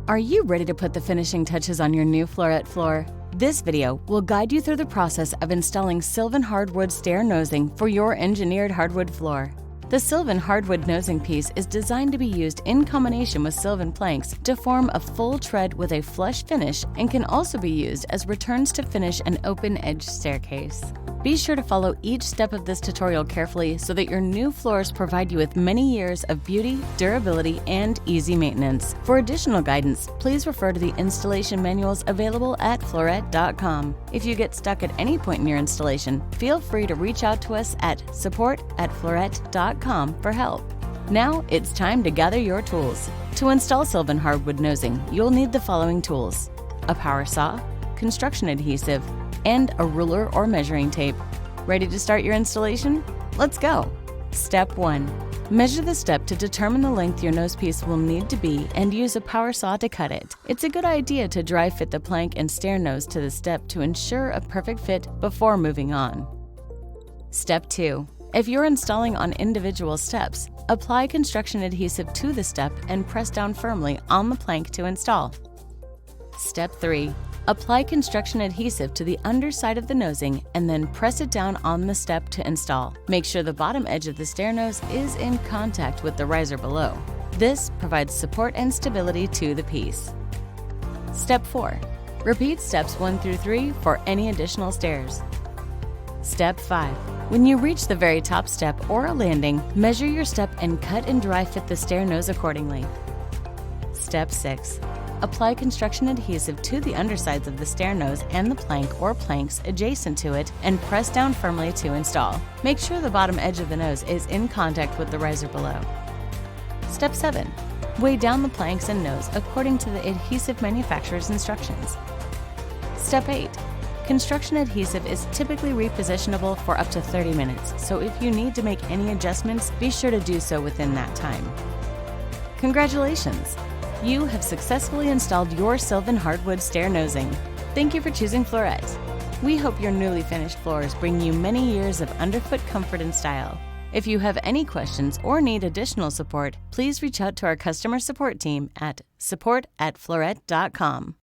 Are you ready to put the finishing touches on your new Floret floor? This video will guide you through the process of installing Silvan hardwood stair nosing for your engineered hardwood floor. The Silvan hardwood nosing piece is designed to be used in combination with Silvan planks to form a full tread with a flush finish, and can also be used as returns to finish an open-edge staircase. Be sure to follow each step of this tutorial carefully so that your new floors provide you with many years of beauty, durability, and easy maintenance. For additional guidance, please refer to the installation manuals available at floret.com. If you get stuck at any point in your installation, feel free to reach out to us at support@floret.com for help. Now it's time to gather your tools. To install Silvan hardwood nosing, you'll need the following tools: a power saw, construction adhesive, and a ruler or measuring tape. Ready to start your installation? Let's go! Step 1. Measure the step to determine the length your nose piece will need to be and use a power saw to cut it. It's a good idea to dry fit the plank and stair nose to the step to ensure a perfect fit before moving on. Step 2. If you're installing on individual steps, apply construction adhesive to the step and press down firmly on the plank to install. Step 3. Apply construction adhesive to the underside of the nosing and then press it down on the step to install. Make sure the bottom edge of the stair nose is in contact with the riser below. This provides support and stability to the piece. Step 4. Repeat steps 1 through 3 for any additional stairs. Step 5. When you reach the very top step or a landing, measure your step and cut and dry fit the stair nose accordingly. Step 6. Apply construction adhesive to the undersides of the stair nose and the plank or planks adjacent to it and press down firmly to install. Make sure the bottom edge of the nose is in contact with the riser below. Step 7. Weigh down the planks and nose according to the adhesive manufacturer's instructions. Step 8. Construction adhesive is typically repositionable for up to 30 minutes, so if you need to make any adjustments, be sure to do so within that time. Congratulations! You have successfully installed your Silvan hardwood stair nosing. Thank you for choosing Floret. We hope your newly finished floors bring you many years of underfoot comfort and style. If you have any questions or need additional support, please reach out to our customer support team at support@floret.com.